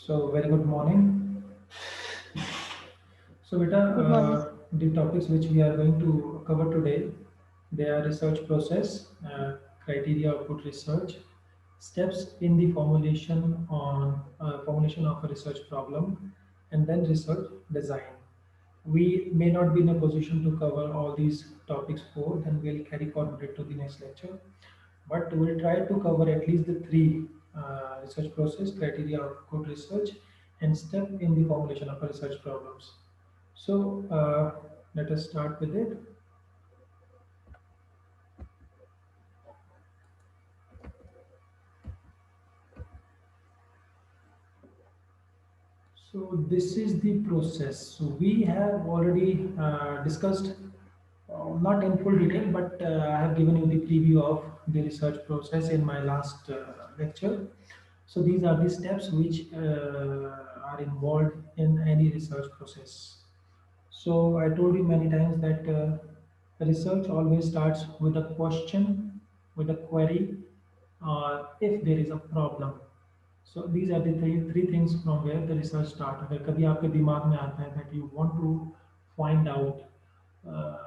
So very good morning. So beta, Good morning. the topics which we are going to cover today, they are research process, criteria of good research, steps in the formulation of a research problem, and then research design. We may not be in a position to cover all these topics both, and we'll carry forward it to the next lecture. But we'll try to cover at least the three research process, criteria of good research, and step in the formulation of a research problems. So let us start with it. So this is the process. So we have already discussed, not in full detail, but I have given you the preview of the research process in my last lecture. So these are the steps which are involved in any research process. So I told you many times that research always starts with a question, with a query, or if there is a problem. So these are the three things from where the research starts. अगर कभी आपके दिमाग में आता है that you want to find out uh,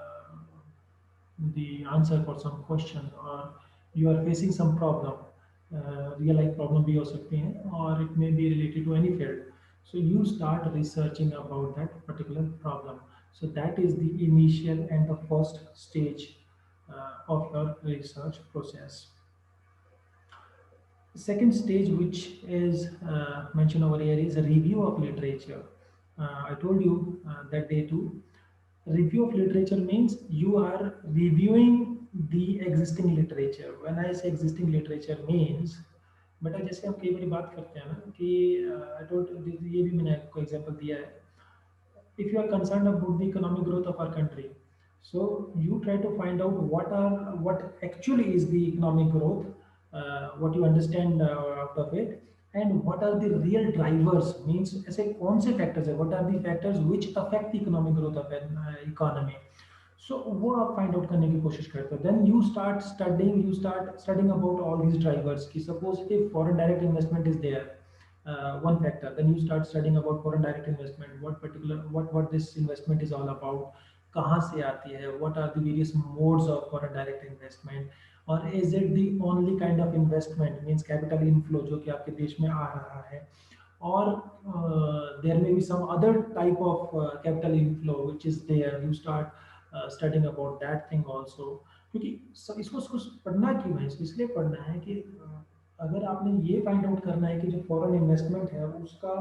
the answer for some question, or you are facing some problem, real life problem भी हो सकती हैं, or it may be related to any field. So you start researching about that particular problem. So that is the initial and the first stage of your research process. Second stage, which is mentioned over here, is a review of literature. I told you that day too. Review of literature means you are reviewing the existing literature. When I say existing literature means, बेटा जैसे हम कई बार बात करते हैं ना कि I told ये भी मैंने आपको एग्जांपल दिया है. If you are concerned about the economic growth of our country, so you try to find out what actually is the economic growth, what you understand out of it, and what are the real drivers, means ऐसे कौन से factors है, what are the factors which affect the economic growth of an economy. So वो आप find out करने की कोशिश करते हो. Then you start studying about all these drivers. कि suppose if foreign direct investment is there, one factor, then you start studying about foreign direct investment, what this investment is all about, कहाँ से आती है, what are the various modes of foreign direct investment, or is it the only kind of investment, means capital inflow जो कि आपके देश में आ रहा है, or there may be some other type of capital inflow which is there. You start studying about that thing also. क्योंकि इसको इसको पढ़ना क्यों है, इसको इसलिए पढ़ना है कि अगर आपने ये फाइंड आउट करना है कि जो फॉरेन इन्वेस्टमेंट है उसका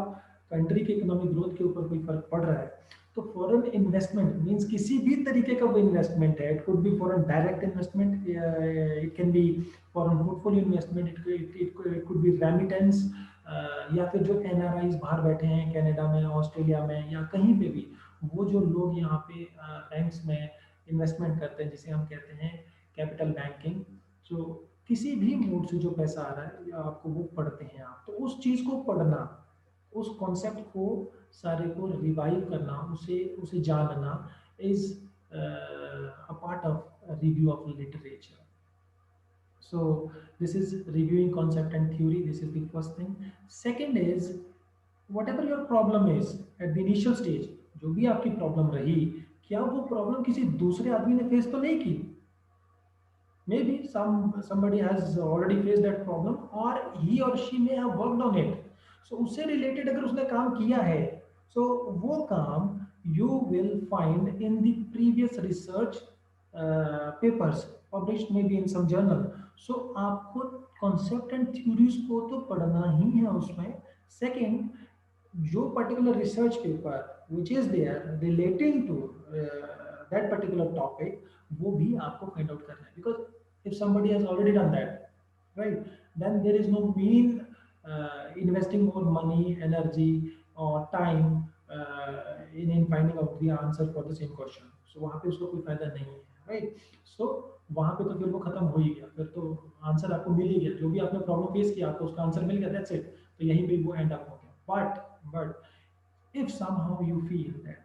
कंट्री के इकोनॉमिक ग्रोथ के ऊपर कोई फर्क पड़ रहा है, तो फॉरेन इन्वेस्टमेंट मींस किसी भी तरीके का वो इन्वेस्टमेंट है. It could be foreign direct investment, it can be foreign portfolio investment, it could be remittance, या फिर जो एनआरआईज बाहर बैठे हैं कनाडा में, ऑस्ट्रेलिया में, या कहीं पे भी, वो जो लोग यहाँ पे बैंक्स में इन्वेस्टमेंट करते हैं जिसे हम कहते हैं कैपिटल बैंकिंग. जो किसी भी मोड से जो पैसा आ रहा है या आपको वो पढ़ते हैं आप, तो उस चीज़ को पढ़ना, उस कॉन्सेप्ट को सारे को रिवाइव करना, उसे उसे जानना is a part of review of literature. So this is reviewing concept and theory. This is the first thing. Second is whatever your problem is at the initial stage, जो भी आपकी प्रॉब्लम रही, क्या वो प्रॉब्लम किसी दूसरे आदमी ने फेस तो नहीं की. Maybe somebody has already faced that problem, or he or she may have worked on it. So उससे related अगर उसने काम किया है, so वो काम you will find in the previous research papers published maybe in some journal. So आपको concept and theories को तो पढ़ना ही है उसमें. Second, जो particular research paper which is there relating to that particular topic, वो भी आपको find out करना है. Because if somebody has already done that, right, then there is no mean investing more money, energy, or time in finding out the answer for the same question. So वहाँ पे उसको कोई फायदा नहीं है, right. So वहाँ पे तो फिर वो खत्म हो ही गया, फिर तो आंसर आपको मिल ही गया, जो भी आपने प्रॉब्लम फेस किया आपको उसका आंसर मिल गया, दैट्स इट. तो यहीं पे वो एंड अप हो गया. But if somehow you feel that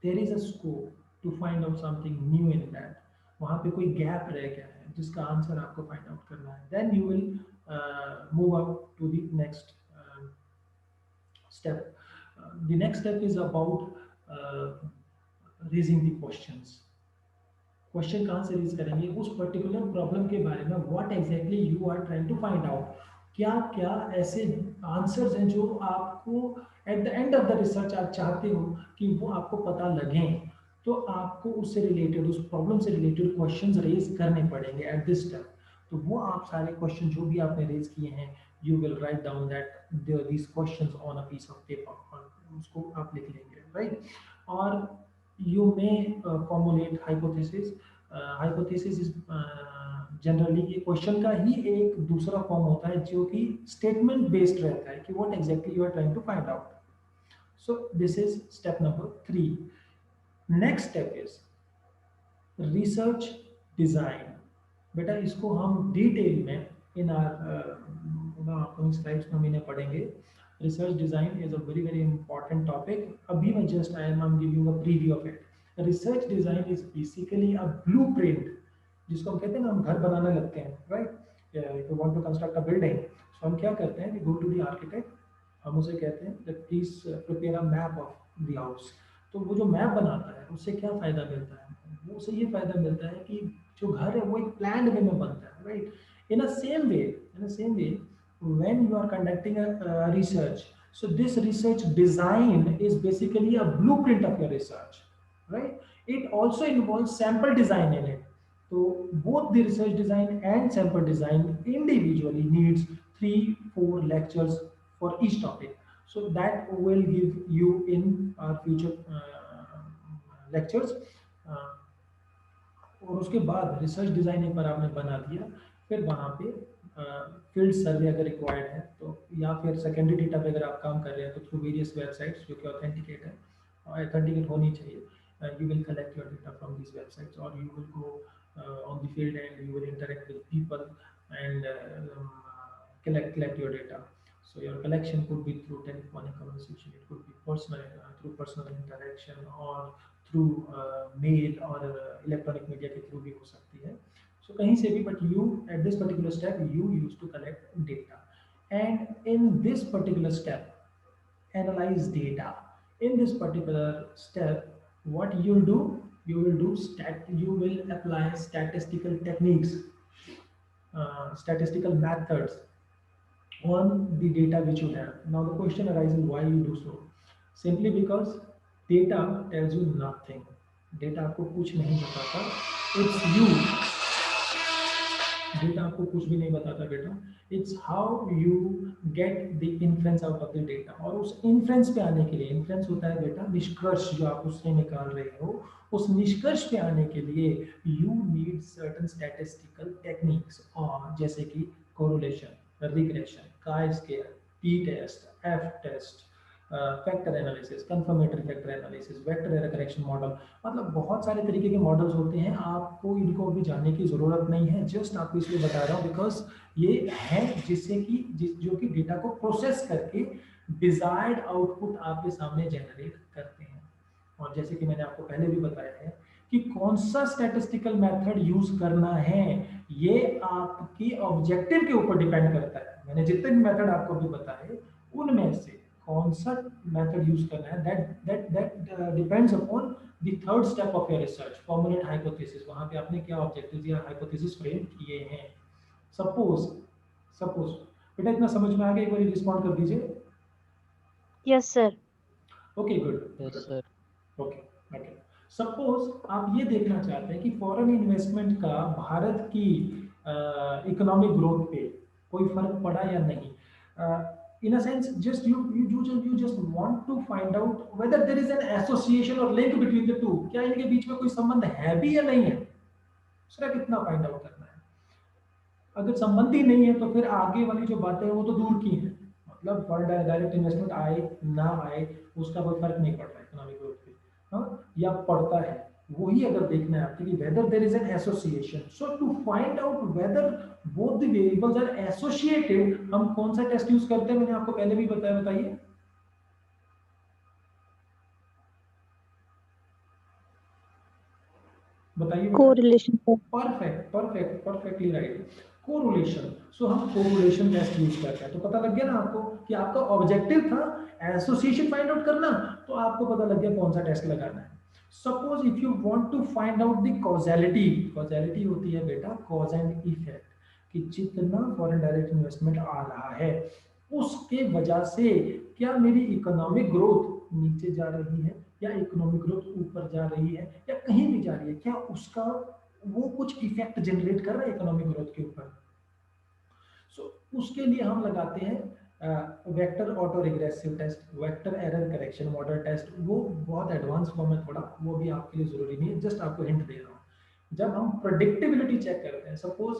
there is a scope to find out something new in that, वहाँ पे कोई गैप रह गया है जिसका आंसर आपको फाइंड आउट करना है, then you will move up to the next step. The next step is about raising the questions. Question कहाँ से रेज करेंगे, उस पर्टिकुलर प्रॉब्लम के बारे में what exactly you are trying to find out, क्या क्या ऐसे आंसर्स हैं जो आपको at the end of the research आप चाहते हो कि वो आपको पता लगें, तो आपको उससे रिलेटेड, उस प्रॉब्लम से रिलेटेड क्वेश्चंस रेज करने पड़ेंगे एट दिस स्टेप। तो वो आप सारे क्वेश्चन जो भी आपने रेज किए हैं, you will write down that these questions on a piece of paper, उसको आप लिख लेंगे, राइट। और you may formulate hypothesis. Hypothesis is generally ये क्वेश्चन का ही एक दूसरा फॉर्म होता है जो कि स्टेटमेंट बेस्ड रहता है कि what exactly you are trying to find out. So this is step number 3। Next step is research design. बेटा इसको हम डिटेल में इन अपकमिंग स्लाइड्स में हम इन्हें पढ़ेंगे। Research design is a very very important topic. अभी मैं just I am giving a preview of it. Research design is basically a blueprint, जिसको हम कहते हैं ना, हम घर बनाने लगते हैं, right. If you want to construct a building, so हम क्या करते हैं, we go to the architect, हम उसे कहते हैं that please prepare a map of the house. तो वो जो मैप बनाता है उससे क्या फायदा मिलता है, वो उसे ये फायदा मिलता है कि जो घर है वो एक प्लान्ड वे में बनता है, right. In a same way when you are conducting a research, so this research design is basically a blueprint of your research, right? It also involves sample design in it. So both the research design and sample design individually needs 3-4 lectures for each topic, so that will give you in our future lectures। और उसके बाद research design एक बार आपने बना दिया, फिर वहाँ पे फील्ड सर्वे अगर रिक्वायर्ड है तो, या फिर सेकेंडरी डेटा पे अगर आप काम कर रहे हैं तो थ्रू वेरियस वेबसाइट्स जो कि ऑथेंटिकेट है, ऑथेंटिकेट होनी चाहिए, you will collect your data from these websites, or you will go on the field and you will interact with people and collect your data. So your collection could be through telephonic conversation, it could be personal, through personal interaction, or through mail और electronic media के through भी हो सकती है। So कहीं से भी, but you at this particular step you use to collect data, and in this particular step analyse data. In this particular step what you'll do, you will apply statistical techniques, statistical methods on the data which you have. Now the question arises, why you do so? Simply because data tells you nothing. Data आपको कुछ नहीं बताता, it's you। Data आपको कुछ भी नहीं बताता बेटा, it's how you get the inference out of the data. और उस इन्फ्रेंस पे आने के लिए, इन्फ्रेंस होता है बेटा निष्कर्ष जो आप उससे निकाल रहे हो, उस निष्कर्ष पे आने के लिए you need certain statistical techniques, और जैसे कि correlation, regression, chi square, T test, F test, factor analysis, confirmatory factor analysis, vector error correction model. मतलब बहुत सारे तरीके के मॉडल्स होते हैं, आपको इनको अभी जानने की ज़रूरत नहीं है, जस्ट आपको इसलिए बता रहा हूँ बिकॉज ये है जिससे कि जो कि डेटा को प्रोसेस करके डिजायर्ड आउटपुट आपके सामने जनरेट करते हैं। और जैसे कि मैंने आपको पहले भी बताया है कि कौन सा स्टैटिस्टिकल मेथड यूज करना है, ये आपके ऑब्जेक्टिव के ऊपर डिपेंड करता है। मैंने जितने भी मेथड आपको भी बताए उनमें से कौन सा मेथड यूज करना है, that depends upon the third step of your research, formulate hypothesis. वहां पे आपने क्या ऑब्जेक्टिव्स या हाइपोथेसिस फ्रेम किए हैं। सपोज सपोज बेटा इतना समझ में आ गया, एक बार रिस्पॉन्ड कर दीजिए। Yes sir. Okay good. Yes sir. Okay okay. Suppose आप ये देखना चाहते हैं कि फॉरेन इन्वेस्टमेंट का भारत की इकोनॉमिक ग्रोथ पे कोई फर्क पड़ा या नहीं। in a sense just you just want to find out whether there is an association or link between the two, क्या इनके बीच में कोई संबंध है भी या नहीं है, सिर्फ इतना फाइंड आउट करना है। अगर संबंध ही नहीं है तो फिर आगे वाली जो बातें हैं वो तो दूर की हैं, मतलब फॉरेन डायरेक्ट इन्वेस्टमेंट आए ना आए उसका कोई फर्क नहीं पड़ता इकोनॉमिक ग्रोथ पे, हाँ, या पड़ता है, वही अगर देखना है आपके कि whether there is an association, so to find out whether both the variables are associated, हम कौन सा टेस्ट यूज करते हैं, मैंने आपको पहले भी बताया, बताइए। बताइए बेटा। Correlation sir. Perfectly right. Correlation. So हम कोरिलेशन टेस्ट यूज करते हैं, तो पता लग गया ना आपको कि आपका ऑब्जेक्टिव था एसोसिएशन फाइंड आउट करना, तो आपको पता लग गया कौन सा टेस्ट लगाना है। Suppose if you want to find out the causality, causality होती है बेटा कॉज एंड इफेक्ट, कि जितना फॉरेन डायरेक्ट इन्वेस्टमेंट आ रहा है उसके वजह से क्या मेरी इकोनॉमिक ग्रोथ नीचे जा रही है या इकोनॉमिक ग्रोथ ऊपर जा रही है या कहीं भी जा रही है, क्या उसका वो कुछ इफेक्ट जनरेट कर रहा है इकोनॉमिक ग्रोथ के ऊपर। सो उसके लिए हम लगाते हैं vector auto regressive test, vector error correction model test. वो बहुत एडवांस फॉर्म है थोड़ा, वो भी आपके लिए जरूरी नहीं है, जस्ट आपको हिंट दे रहा हूँ। जब हम प्रोडिक्टिबिलिटी चेक करते हैं, सपोज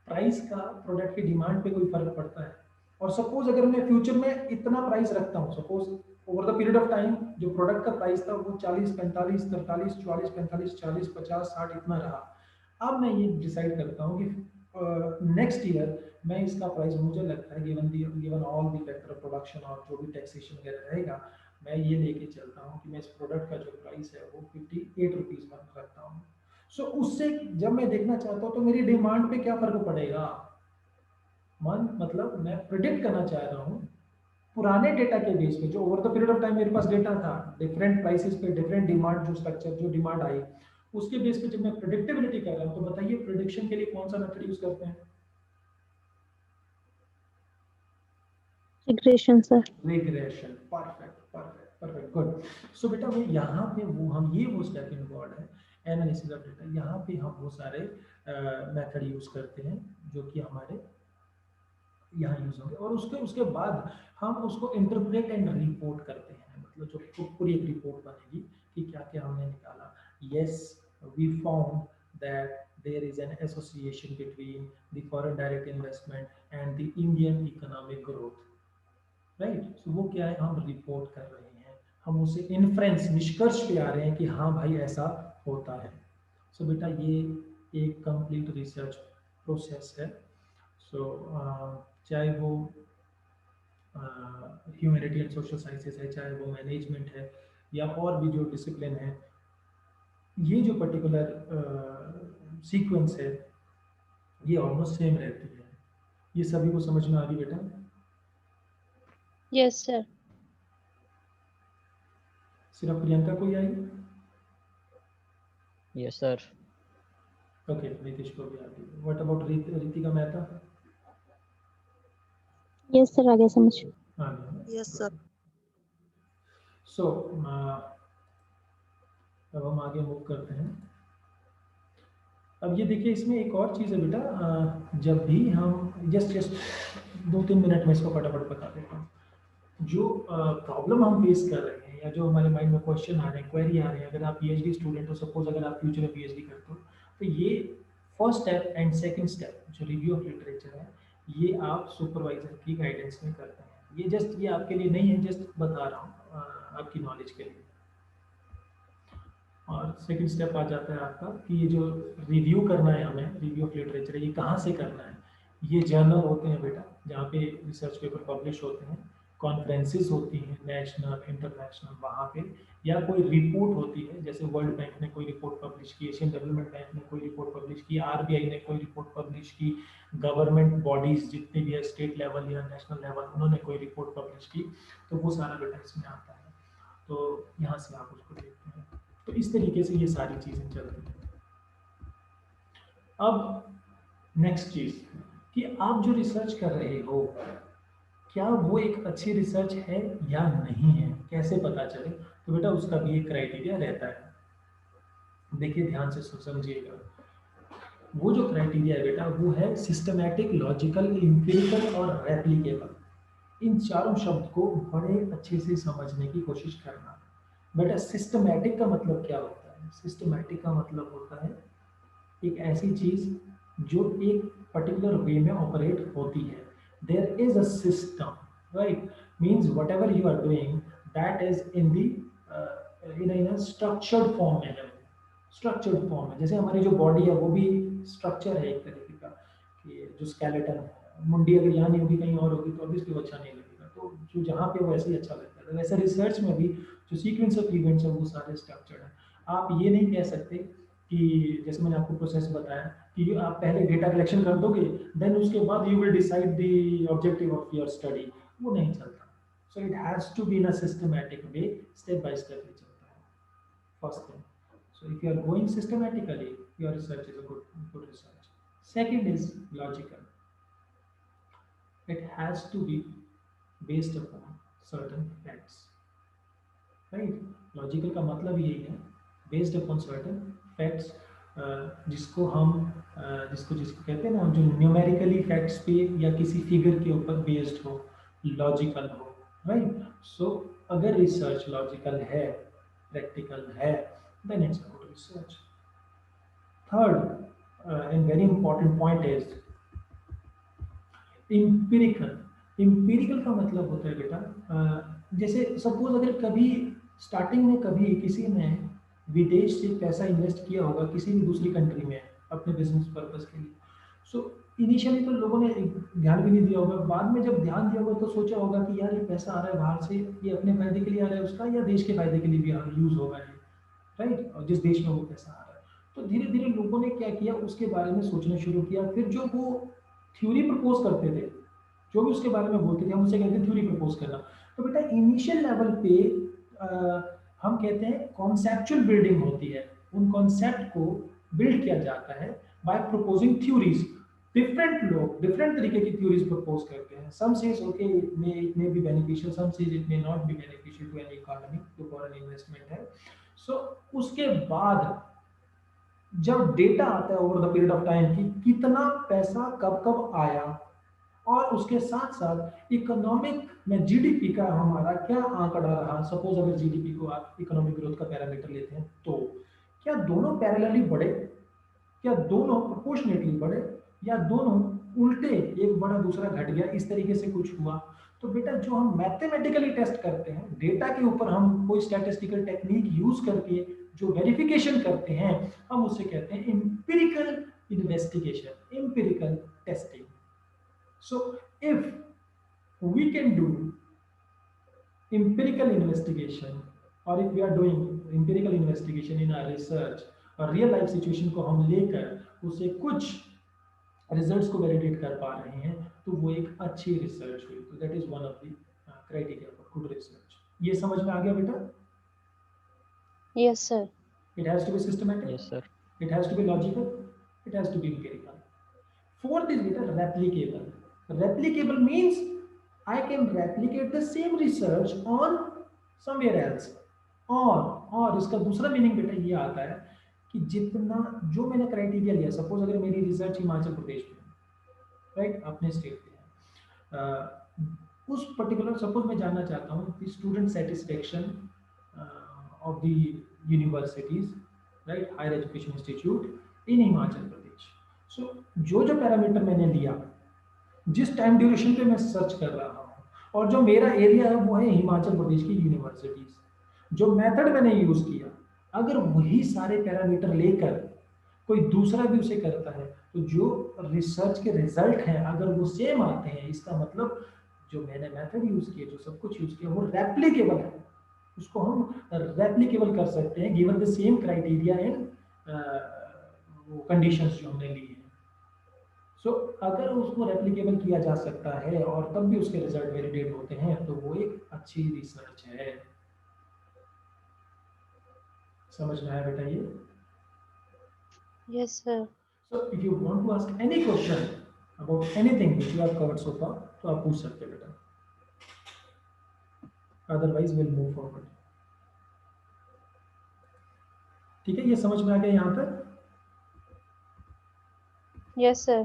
प्राइस का प्रोडक्ट की डिमांड पे कोई फर्क पड़ता है, और सपोज अगर मैं फ्यूचर में इतना प्राइस रखता हूँ, suppose over the period of time जो प्रोडक्ट का प्राइस था वो 40, 45, 43, 44, 45, 40, 50, 60 इतना रहा। अब मैं ये डिसाइड करता हूँ कि नेक्स्ट ईयर मैं इसका प्राइस, मुझे लगता है given all the factor of production और जो भी टैक्सेशन वगैरह रहेगा, मैं ये लेके चलता हूँ कि मैं इस प्रोडक्ट का जो प्राइस है वो 58 रुपीज़ में रखता हूँ। सो उससे जब मैं देखना चाहता हूँ तो मेरी डिमांड पे क्या फर्क पड़ेगा, मतलब मैं प्रिडिक्ट करना चाह रहा हूँ पुराने डेटा के बेस पे, जो over the period of time मेरे पास डेटा था, डिफरेंट प्राइसेस पे डिफरेंट डिमांड, जो स्ट्रक्चर जो डिमांड आई उसके बेस पे जब मैं प्रिडिक्टेबिलिटी कर रहा हूँ, तो बताइए प्रिडिक्शन के लिए कौन सा मेथड यूज करते हैं। Regression sir. Regression, perfect perfect perfect, good. So बेटा मैं यहाँ पे वो हम ये वो स्टेप इन्वॉल्व है एनालिसिस ऑफ डेटा, यहाँ पे हम वो सारे मेथड यूज करते हैं जो कि हमारे यहाँ यूज होंगे, और उसके उसके बाद हम उसको इंटरप्रेट एंड रिपोर्ट करते हैं, मतलब जो पूरी एक रिपोर्ट बनेगी कि क्या क्या हमने निकाला। Yes, we found that there is an association between the foreign direct investment and the Indian economic growth, right. So वो क्या है, हम रिपोर्ट कर रहे हैं, हम उसे इन्फ्रेंस निष्कर्ष पे आ रहे हैं कि हाँ भाई ऐसा होता है। सो बेटा ये एक कंप्लीट रिसर्च प्रोसेस है। सो चाहे वो ह्यूमैनिटी एंड सोशल साइंसेस है, चाहे वो मैनेजमेंट है, या और भी जो डिसिप्लिन है, ये जो पर्टिकुलर सीक्वेंस है ये ऑलमोस्ट सेम रहती है। ये सभी को समझ में आ रही बेटा? Yes sir. सिर्फ प्रियंका को ही आई? Yes sir. ओके, नीतीश को भी आ गई। What about Ritika Mehta? Yes sir, आ गया समझ। आ गया। Yes sir. सो अब हम आगे मूव करते हैं। अब ये देखिए इसमें एक और चीज़ है बेटा, जब भी हम जस्ट 2-3 मिनट में इसको फटाफट बता देता हूँ। जो प्रॉब्लम हम फेस कर रहे हैं या जो हमारे माइंड में क्वेश्चन आ रहे हैं, क्वेरी आ रहे हैं, अगर आप पीएचडी स्टूडेंट हो, सपोज अगर आप फ्यूचर में पीएचडी करते हो, तो ये first step and second step जो रिव्यू ऑफ लिटरेचर है, ये आप सुपरवाइजर की गाइडेंस में करते हैं। ये जस्ट ये आपके लिए नहीं है, जस्ट बता रहा हूँ आपकी नॉलेज के लिए। और सेकंड स्टेप आ जाता है आपका कि ये जो रिव्यू करना है हमें, रिव्यू ऑफ लिटरेचर, ये कहाँ से करना है। ये जर्नल होते हैं बेटा जहाँ पे रिसर्च पेपर पब्लिश होते हैं, कॉन्फ्रेंसेस होती हैं नेशनल इंटरनेशनल वहाँ पे, या कोई रिपोर्ट होती है, जैसे वर्ल्ड बैंक ने कोई रिपोर्ट पब्लिश की, एशियन डेवलपमेंट बैंक ने कोई रिपोर्ट पब्लिश की, आरबीआई ने कोई रिपोर्ट पब्लिश की, गवर्नमेंट बॉडीज जितने भी है स्टेट लेवल या नेशनल लेवल, उन्होंने कोई रिपोर्ट पब्लिश की, तो वो सारा बेटा इसमें आता है। तो यहाँ से आप उसको देखते हैं। तो इस तरीके से ये सारी चीज़ें चलती हैं। अब नेक्स्ट चीज़ कि आप जो रिसर्च कर रहे हो क्या वो एक अच्छी रिसर्च है या नहीं है, कैसे पता चले, तो बेटा उसका भी एक क्राइटेरिया रहता है। देखिए ध्यान से समझिएगा, वो जो क्राइटेरिया है बेटा वो है सिस्टमैटिक, लॉजिकल, एम्पिरिकल और रेप्लिकेबल। इन चारों शब्द को बड़े अच्छे से समझने की कोशिश करना। बेटा सिस्टमैटिक का मतलब क्या होता है? सिस्टमैटिक का मतलब होता है एक ऐसी चीज जो एक पर्टिकुलर वे में ऑपरेट होती है। There is a system, right, means whatever you are doing that is in the in a structured form में है, स्ट्रक्चर्ड फॉर्म है। जैसे हमारी जो बॉडी है वो भी स्ट्रक्चर है एक तरीके का, कि जो स्केलेटन है, मुंडी अगर यहाँ नहीं होगी कहीं और होगी तो ऑब्वियसली वो अच्छा नहीं लगेगा, तो जो जहाँ पे वो ऐसे ही अच्छा लगता है। वैसे रिसर्च में भी जो सीक्वेंस ऑफ इवेंट्स है वो सारे स्ट्रक्चर्ड हैं। आप ये नहीं कह सकते कि जैसे मैंने आपको प्रोसेस बताया कि आप पहले डेटा कलेक्शन कर दोगे, देन उसके बाद you will decide the objective of your study, वो नहीं चलता। So it has to be in a systematic way, step by step ही चलता है, first thing. So if you are going systematically, your research is a good research. Second is logical. It has to be based upon certain facts, right? Logical का मतलब यही है, based upon certain facts, जिसको हम जिसको जिसको कहते हैं ना, जो न्यूमेरिकली फैक्ट्स पे या किसी फिगर के ऊपर बेस्ड हो, लॉजिकल हो, राइट? सो अगर रिसर्च लॉजिकल है, प्रैक्टिकल है, then it's a good research. Third, and very important point is empirical. Empirical का मतलब होता है बेटा, जैसे सपोज अगर कभी स्टार्टिंग में कभी किसी ने विदेश से पैसा इन्वेस्ट किया होगा किसी भी दूसरी कंट्री में अपने बिजनेस पर्पस के लिए, सो इनिशियली तो लोगों ने ध्यान भी नहीं दिया होगा, बाद में जब ध्यान दिया होगा तो सोचा होगा कि यार ये पैसा आ रहा है बाहर से, ये अपने फायदे के लिए आ रहा है उसका, या देश के फायदे के लिए भी यूज होगा ये, राइट? और जिस देश में वो पैसा आ रहा है, तो धीरे धीरे लोगों ने क्या किया, उसके बारे में सोचना शुरू किया। फिर जो वो थ्योरी प्रपोज करते थे, जो भी उसके बारे में बोलते थे, हम उसे कहते हैं थ्योरी प्रपोज करना। तो बेटा इनिशियल लेवल पे हम कहते हैं कॉन्सेप्चुअल बिल्डिंग होती है, उन कॉन्सेप्ट को बिल्ड किया जाता है बाय प्रपोजिंग थ्योरीज। डिफरेंट लोग डिफरेंट तरीके की थ्योरीज प्रपोज करते हैं। Some says okay it may be beneficial, some says it may not be beneficial to any economy, to foreign investment है। सो उसके बाद जब डेटा आता है over the period of time कि कितना पैसा कब कब आया, और उसके साथ साथ इकोनॉमिक में जीडीपी का हमारा क्या आंकड़ा रहा, सपोज अगर जीडीपी को आप इकोनॉमिक ग्रोथ का पैरामीटर लेते हैं, तो क्या दोनों पैरेलली बढ़े, क्या दोनों प्रोपोर्शनेटली बढ़े, या दोनों उल्टे, एक बढ़ा दूसरा घट गया, इस तरीके से कुछ हुआ। तो बेटा जो हम मैथमेटिकली टेस्ट करते हैं डेटा के ऊपर, हम कोई स्टैटिस्टिकल टेक्निक यूज करके जो वेरिफिकेशन करते हैं, हम उसे कहते हैं empirical investigation, empirical testing. So if we can do empirical investigation, or if we are doing empirical investigation in our research, और रियल लाइफ सिचुएशन को हम लेकर उसे कुछ रिजल्ट्स को वैलिडेट कर पा रहे हैं, तो वो एक अच्छी रिसर्च हुई। तो that is one of the criteria for good research. ये समझ में आ गया बेटा? Yes, sir. It has to be systematic, Yes, sir. it has to be logical, it has to be empirical. Fourth is beta replicable. Replicable means I can replicate the same research on somewhere else. और इसका दूसरा meaning बेटा ये आता है कि जितना जो मैंने क्राइटेरिया लिया, सपोज अगर मेरी रिसर्च हिमाचल प्रदेश में, राइट, अपने स्टेट में है, उस पर्टिकुलर, सपोज मैं जानना चाहता हूँ कि student satisfaction of the universities, right, higher education institute in Himachal Pradesh. So जो जो पैरामीटर मैंने लिया, जिस टाइम ड्यूरेशन पे मैं सर्च कर रहा हूँ, और जो मेरा एरिया है वो है हिमाचल प्रदेश की यूनिवर्सिटीज, जो मेथड मैंने यूज किया, अगर वही सारे पैरामीटर लेकर कोई दूसरा भी उसे करता है, तो जो रिसर्च के रिजल्ट हैं अगर वो सेम आते हैं, इसका मतलब जो मैंने मेथड यूज किया, जो सब कुछ यूज किया, वो रेप्लिकेबल है। उसको हम रेप्लिकेबल कर सकते हैं given the same criteria and conditions जो हमने ली है। सो अगर उसको रेप्लिकेबल किया जा सकता है और तब भी उसके रिजल्ट वैलिडेट होते हैं, तो वो एक अच्छी रिसर्च है। समझ में आया बेटा ये? Yes, sir. So if you want to ask any question about anything which you have covered so far, तो आप पूछ सकते हैं बेटा, otherwise we'll move forward. ठीक है, ये समझ में आ गया यहाँ तक? Yes, sir.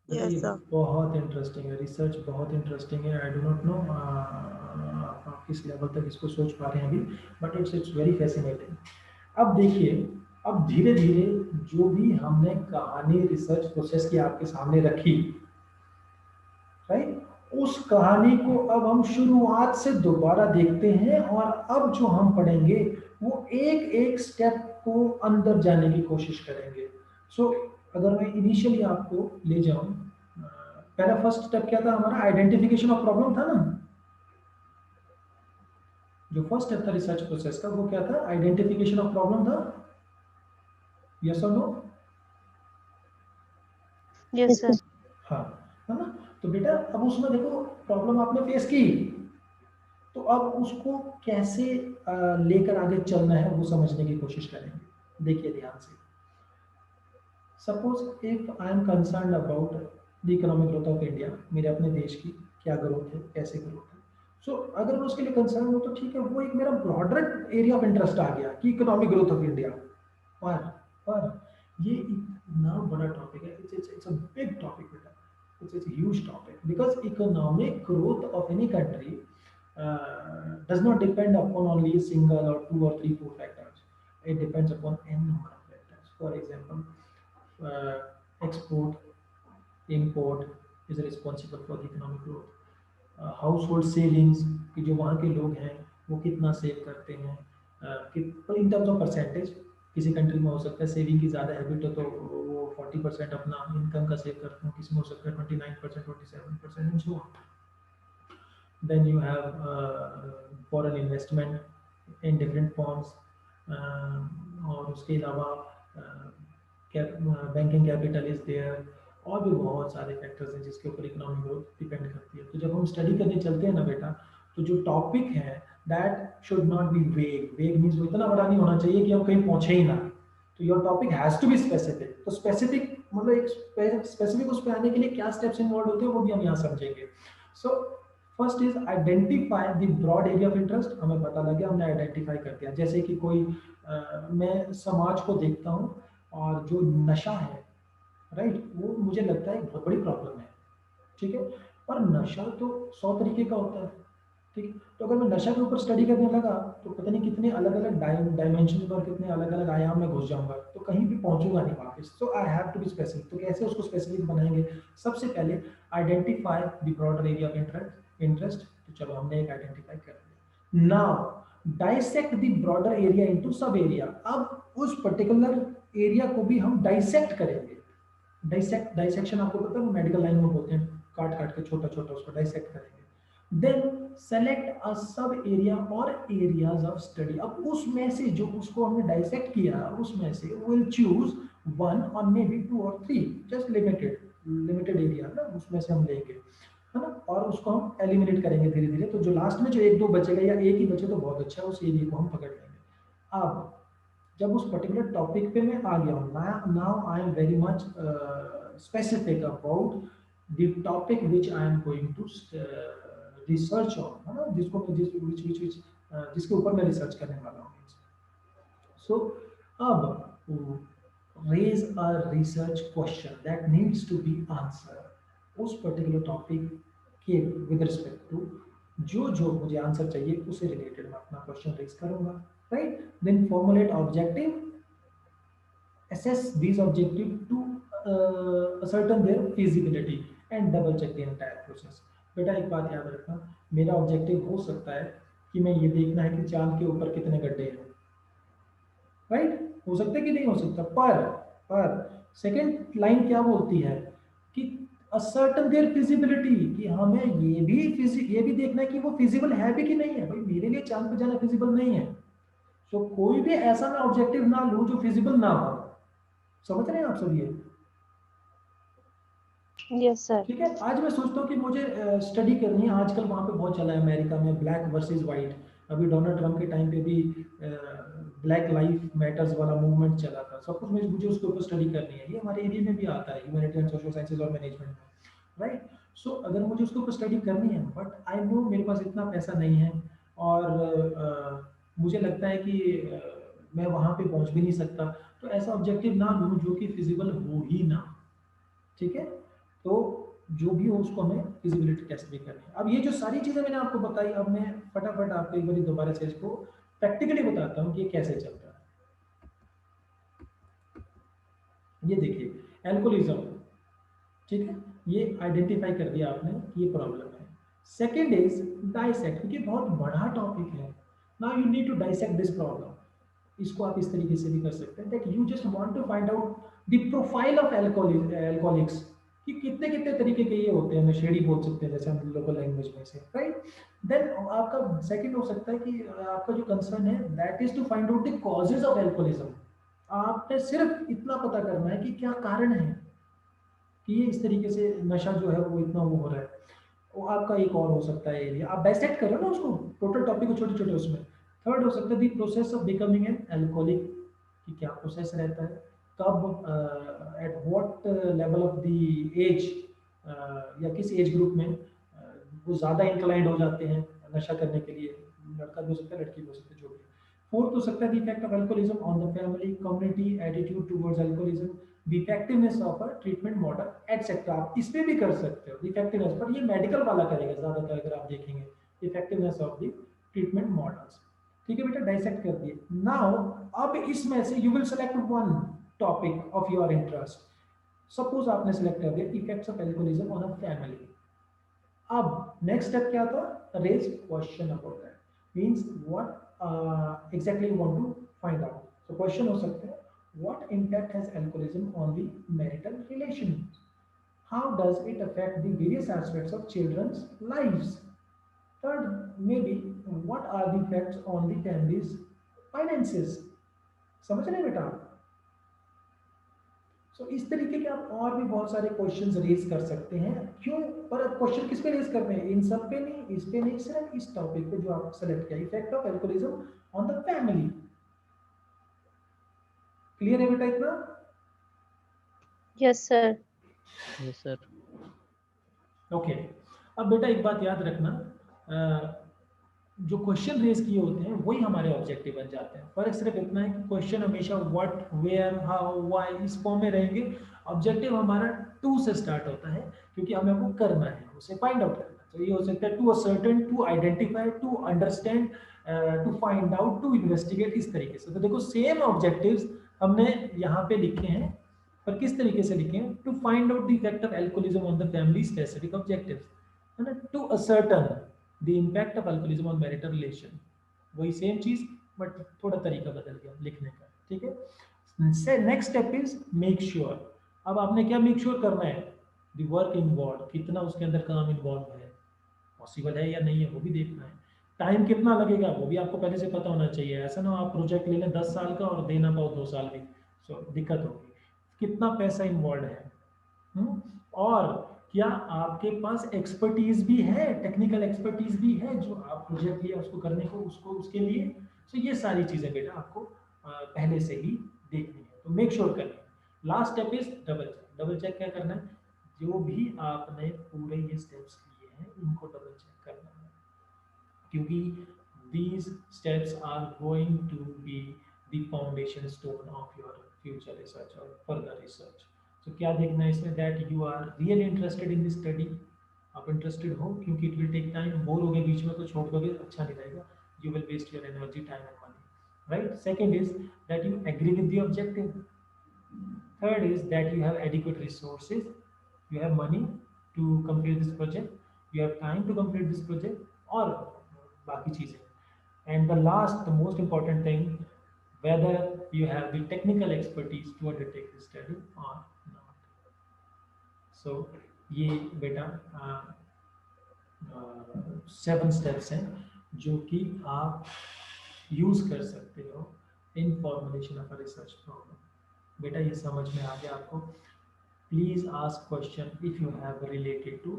Yes, sir. बहुत इंटरेस्टिंग है, रिसर्च बहुत इंटरेस्टिंग है। आई डो नॉट नो आप किस लेवल तक इसको सोच पा रहे हैं अभी, बट इट्स वेरी फैसिनेटिंग। अब देखिए, अब धीरे धीरे जो भी हमने कहानी रिसर्च प्रोसेस की आपके सामने रखी, राइट, उस कहानी को अब हम शुरुआत से दोबारा देखते हैं, और अब जो हम पढ़ेंगे वो एक एक स्टेप को अंदर जाने की कोशिश करेंगे। सो अगर मैं इनिशियली आपको ले जाऊं, पहला फर्स्ट स्टेप क्या था हमारा? आइडेंटिफिकेशन ऑफ प्रॉब्लम था ना। जो फर्स्ट स्टेप था रिसर्च प्रोसेस का, वो क्या था? आइडेंटिफिकेशन ऑफ प्रॉब्लम था। यस और नो? Yes, sir. हाँ, है ना? तो बेटा अब उसमें देखो प्रॉब्लम आपने फेस की, तो अब उसको कैसे लेकर आगे चलना है वो समझने की कोशिश करेंगे। देखिए ध्यान से, suppose if I am concern about the economic growth of India, मेरे अपने देश की क्या ग्रोथ है, कैसे ग्रोथ है। सो अगर मैं उसके लिए कंसर्न हूँ तो ठीक है, वो एक मेरा ब्रॉडर एरिया ऑफ इंटरेस्ट आ गया कि इकोनॉमिक ग्रोथ ऑफ इंडिया। पर पर ये इतना बड़ा टॉपिक है, इट्स अ बिग टॉपिक बेटा, it's a huge topic because economic growth of any country does not depend upon only a single or two or three four factors. It depends upon n number of factors. For example, uh, export, import is responsible for the economic growth. House savings कि जो वहाँ के लोग हैं वो कितना save करते हैं, इन टर्म्स ऑफ परसेंटेज। किसी कंट्री में हो सकता है सेविंग की ज़्यादा हैबिट हो तो वो 40% अपना इनकम का सेव करते हैं, किसी में हो सकता है 29%, 27% and so on. Then you have foreign investment in different forms, और उसके अलावा बैंकिंग कैपिटल इज देयर, और भी बहुत सारे फैक्टर्स हैं जिसके ऊपर इकोनॉमिक ग्रोथ डिपेंड करती है। तो जब हम स्टडी करने चलते हैं ना बेटा, तो जो टॉपिक है दैट शुड नॉट बी वेग। वेग मीन्स वो इतना बड़ा नहीं होना चाहिए कि हम कहीं पहुंचे ही ना। तो your topic has to be specific. तो स्पेसिफिक मतलब एक स्पेसिफिक उस पर आने के लिए क्या स्टेप्स इन्वॉल्व होते हैं वो भी हम यहाँ समझेंगे। So first is identify the broad area of interest. हमें पता लग गया, हमने आइडेंटिफाई कर दिया। जैसे कि कोई मैं समाज को देखता हूँ और जो नशा है, राइट, वो मुझे लगता है एक बहुत बड़ी प्रॉब्लम है, ठीक है। पर नशा तो 100 तरीके का होता है, ठीक है। तो अगर मैं नशा के ऊपर स्टडी करने लगा तो पता नहीं कितने अलग अलग डायमेंशन और कितने अलग अलग आयाम में घुस जाऊंगा, तो कहीं भी पहुंचूंगा नहीं वापस। So I have to be specific. तो कैसे उसको स्पेसिफिक बनाएंगे? सबसे पहले identify the broader area of interest. तो चलो हमने एक आइडेंटिफाई कर लिया। Now dissect the broader area into sub area. अब उस पर्टिकुलर एरिया को भी हम डाइसेक्ट करेंगे। डाइसेक्शन आपको पता है, मेडिकल लाइन में बोलते हैं, काट काट के छोटा छोटा उसको डाइसेक्ट करेंगे। देन सेलेक्ट अ सब एरिया और एरियाज ऑफ स्टडी। अब उसमें से जो उसको हमने डाइसेक्ट किया उसमें से विल चूज वन और मे बी टू और थ्री, जस्ट लिमिटेड एरिया ना, उसमें से हम लेंगे, है ना। और उसको हम एलिमिनेट करेंगे धीरे धीरे। तो जो लास्ट में जो एक दो बचेगा या एक ही बचे तो बहुत अच्छा, उस एरिया को हम पकड़ लेंगे। अब जब उस पर्टिकुलर टॉपिक पे मैं आ गया हूँ, now I am very much specific about the topic which I am going to research on, है ना, जिसके ऊपर मैं रिसर्च करने वाला हूँ। सो अब raise a research question that needs to be answer. उस पर्टिकुलर टॉपिक के विद रिस्पेक्ट टू जो जो मुझे आंसर चाहिए उससे रिलेटेड मैं अपना क्वेश्चन रेज करूंगा, right. Then formulate objective, assess these objective to ascertain their feasibility and double check the entire process। बेटा एक बात याद रखना, मेरा ऑब्जेक्टिव हो सकता है कि मैं ये देखना है कि चांद के ऊपर कितने गड्ढे हैं, राइट, हो सकता है कि नहीं हो सकता। पर सेकंड लाइन क्या बोलती है कि ascertain their feasibility, कि हमें ये भी देखना है कि वो फिजिबल है भी कि नहीं है। भाई मेरे लिए चांद पे जाना फिजिबल नहीं है, तो कोई भी ऐसा मैं ऑब्जेक्टिव ना लूं जो फिजिबल ना हो। समझ रहे हैं आप सब ये? Yes, sir. ठीक है। आज मैं सोचता हूँ कि मुझे स्टडी करनी है, आजकल वहाँ पे बहुत चला है अमेरिका में ब्लैक वर्सेस वाइट। अभी डोनाल्ड ट्रंप के टाइम पे भी ब्लैक लाइफ मैटर्स वाला मूवमेंट चला था। सब कुछ मुझे उसके ऊपर स्टडी करनी है। ये हमारे एरिया में भी आता है, ह्यूमैनिटी एंड सोशल साइंसेज और मैनेजमेंट में, राइट। सो अगर मुझे उसके ऊपर स्टडी करनी है बट आई नो मेरे पास इतना पैसा नहीं है और मुझे लगता है कि मैं वहाँ पे पहुँच भी नहीं सकता, तो ऐसा ऑब्जेक्टिव ना लूँ जो कि फिजिबल हो ही ना, ठीक है। तो जो भी हो उसको हमें फिजिबिलिटी टेस्ट भी करनी है। अब ये जो सारी चीजें मैंने आपको बताई, अब मैं फटाफट आपको एक बार दोबारा से इसको प्रैक्टिकली बताता हूँ कि ये कैसे चलता है। ये देखिए एल्कोहलिज्म, ठीक है, ये आइडेंटिफाई कर दिया आपने कि ये प्रॉब्लम है। सेकेंड इज डाइसेक्ट, क्योंकि बहुत बड़ा टॉपिक है। Now you need to dissect this problem. इसको आप इस तरीके से भी कर सकते हैं that you just want to find out the profile of alcoholics, कि कितने कितने तरीके के ये होते हैं, नशेड़ी बोल सकते हैं जैसे हम लोकल लैंग्वेज में से, राइट। देन आपका सेकंड हो सकता है कि आपका जो कंसर्न है that is to find out the causes of alcoholism. आपने सिर्फ इतना पता करना है कि क्या कारण है, कि ये इस तरीके से नशा जो है वो इतना वो हो रहा है। वो आपका एक और हो सकता है एरिया, आप डाइसेक्ट करो ना उसको, टोटल टॉपिक को छोटे छोटे उसमें। थर्ड हो सकता है the process of becoming an alcoholic, कि क्या प्रोसेस रहता है, कब, at what level of the age, या किस एज ग्रुप में वो ज़्यादा इंक्लाइंड हो जाते हैं नशा करने के लिए, लड़का भी हो सकता है लड़की भी हो सकती है जो भी। फोर्थ हो सकता है the effect of alcoholism on the family community attitude towards alcoholism, the effectiveness of a treatment model etcetera. आप इसमें भी कर सकते हो इफेक्टिवनेस, पर ये मेडिकल वाला करेगा ज़्यादातर अगर आप देखेंगे, effectiveness of the treatment models. ठीक है बेटा, डाइसेक्ट कर दिए। नाउ अब इसमें से you will select one topic of your interest. Suppose आपने सेलेक्ट कर दिया effects of alcoholism on a family. अब नेक्स्ट स्टेप क्या था, raise question about that, means what exactly you want to find out. तो क्वेश्चन हो सकते हैं, what impact has alcoholism on the marital relation, how does it affect the various aspects of children's lives? Third, maybe what are the effects on the family's finances? समझ रहे हैं बेटा? सो इस तरीके के आप और भी बहुत सारे क्वेश्चंस रेज कर सकते हैं। क्यों, पर क्वेश्चन किस पे रेज करते हैं, इन सब पे नहीं, इस पे नहीं, सिर्फ इस टॉपिक पे जो आप सेलेक्ट किया, effect of alcoholism on the family. Clear है बेटा इतना? Yes, sir. Yes, sir. Okay. अब बेटा एक बात याद रखना, जो क्वेश्चन रेज किए होते हैं वही हमारे ऑब्जेक्टिव बन जाते हैं। फर्क सिर्फ इतना है कि क्वेश्चन हमेशा व्हाट, वेयर, हाउ, व्हाई इस फॉर्म में रहेंगे। ऑब्जेक्टिव हमारा टू से स्टार्ट होता है, क्योंकि हमें वो करना है, उसे फाइंड आउट करना है। तो ये हो सकता है to ascertain, to identify, to understand, to find out, to investigate, इस तरीके से। तो देखो सेम ऑब्जेक्टिव्स हमने यहाँ पे लिखे हैं, पर किस तरीके से लिखे हैं, to find out the effect of alcoholism on the family, specific objectives है ना, to ascertain the impact of alcoholism on marital relation, वही सेम चीज बट थोड़ा तरीका बदल गया लिखने का। ठीक है, next step is make sure. अब आपने क्या मेक श्योर करना है, द वर्क इन्वॉल्व, कितना उसके अंदर काम इन्वॉल्व है, पॉसिबल है या नहीं है वो भी देखना है। टाइम कितना लगेगा वो भी आपको पहले से पता होना चाहिए, ऐसा ना आप प्रोजेक्ट ले लें 10 साल का और दे ना पाओ 2 साल भी, सो दिक्कत होगी। कितना पैसा इन्वॉल्व है, और क्या आपके पास एक्सपर्टीज भी है, टेक्निकल एक्सपर्टीज भी है जो आप प्रोजेक्ट लिया उसको करने को, उसको उसके लिए। सो ये सारी चीजें बेटा आपको पहले से ही देखनी है, तो मेक श्योर करनी है। Last step is double check. Double check क्या करना है, जो भी आपने पूरे ये स्टेप्स लिए हैं इनको डबल चेक करना है, क्योंकि these steps are going to be the foundation stone of your future research or further research. So क्या देखना है इसमें, that you are really interested in this study, आप इंटरेस्टेड हो, क्योंकि it will take time. Bore हो गए बीच में तो छोड़ दोगे, अच्छा नहीं रहेगा, you will waste your energy, time and money, right. Second is that you agree with the objective. Third is that you have adequate resources, you have money to complete this project, you have time to complete this project, और बाकी चीजें। and the last, the most important thing, whether you have the technical expertise to undertake this study or not. So ये बेटा 7 steps हैं जो कि आप use कर सकते हो इन formulation of a research problem. बेटा ये समझ में आ गया आपको? Please ask question if you have related to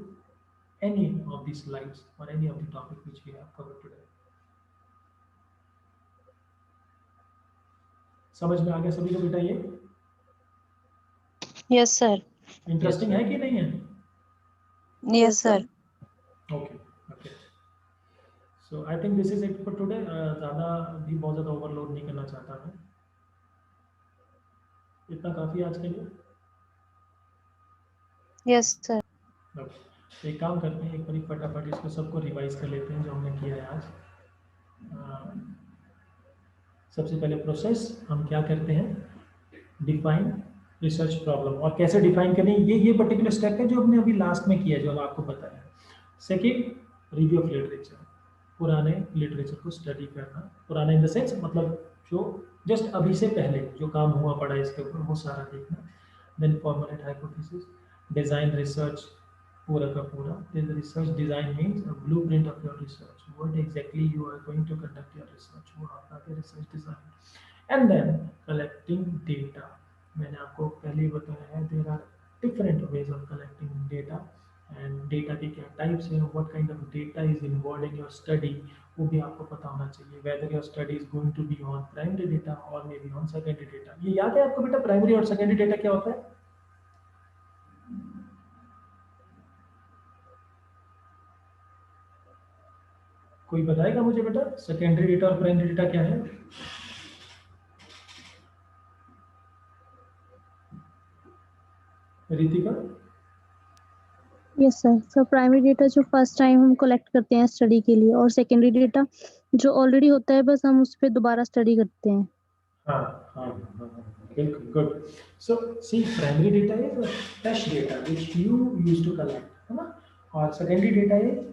any of these slides or any of the topic which we have covered today. समझ में आ गया सभी को बेटा ये? Yes, sir. Interesting sir. है कि नहीं है? Yes, sir. Okay, okay. So I think this is it for today. ज़्यादा भी बहुत ज़्यादा ओवरलोड नहीं करना चाहता मैं, इतना काफ़ी आज के लिए। Yes, sir. Okay. तो एक काम करते हैं, एक बार फटाफट इसको सबको रिवाइज कर लेते हैं जो हमने किया है आज। सबसे पहले प्रोसेस हम क्या करते हैं, डिफाइन रिसर्च प्रॉब्लम, और कैसे डिफाइन करें ये पर्टिकुलर स्टेप है जो हमने अभी लास्ट में किया, जो अब आपको पता है। सेकेंड, रिव्यू ऑफ लिटरेचर, पुराने लिटरेचर को स्टडी करना, पुराना इन द सेंस मतलब जो जस्ट अभी से पहले जो काम हुआ पड़ा इसके ऊपर वो सारा देखना। Then formulate hypothesis, design research पूरा का पूरा। then the research design means a blueprint of your research, what exactly you are going to conduct your research, वो आपका है research design। and then collecting data, मैंने आपको पहले ही बताया है there are different ways of collecting data and data के क्या types हैं, what kind of data is involved in your study, वो भी आपको पता होना चाहिए, whether your study is going to be on primary data or maybe on secondary data. ये याद है आपको बेटा primary और secondary data क्या होता है? कोई बताएगा मुझे बेटा सेकेंडरी डेटा और प्राइमरी डेटा क्या है? Ritika? Yes sir. Sir primary data जो फर्स्ट टाइम हम कलेक्ट करते हैं स्टडी के लिए, और सेकेंडरी डेटा जो ऑलरेडी होता है बस हम उस पर दोबारा स्टडी करते हैं। हाँ हाँ हाँ, बिल्कुल good. So see primary data is fresh data which you use to collect, है ना, और secondary data is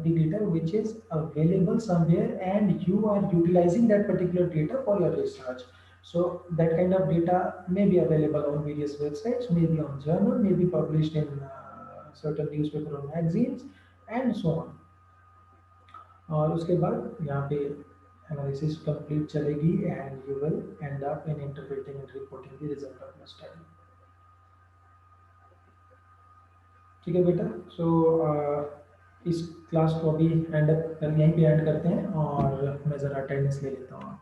the data which is available somewhere and you are utilizing that particular data for your research. So that kind of data may be available on various websites, maybe on journal, maybe published in certain newspaper or magazines and so on. और उसके बाद यहाँ पे analysis complete चलेगी and you will and up in interpreting and reporting the result of your study. ठीक है बेटा, सो इस क्लास को अभी यहीं पे एंड करते हैं और मैं ज़रा अटेंडेंस ले लेता हूँ।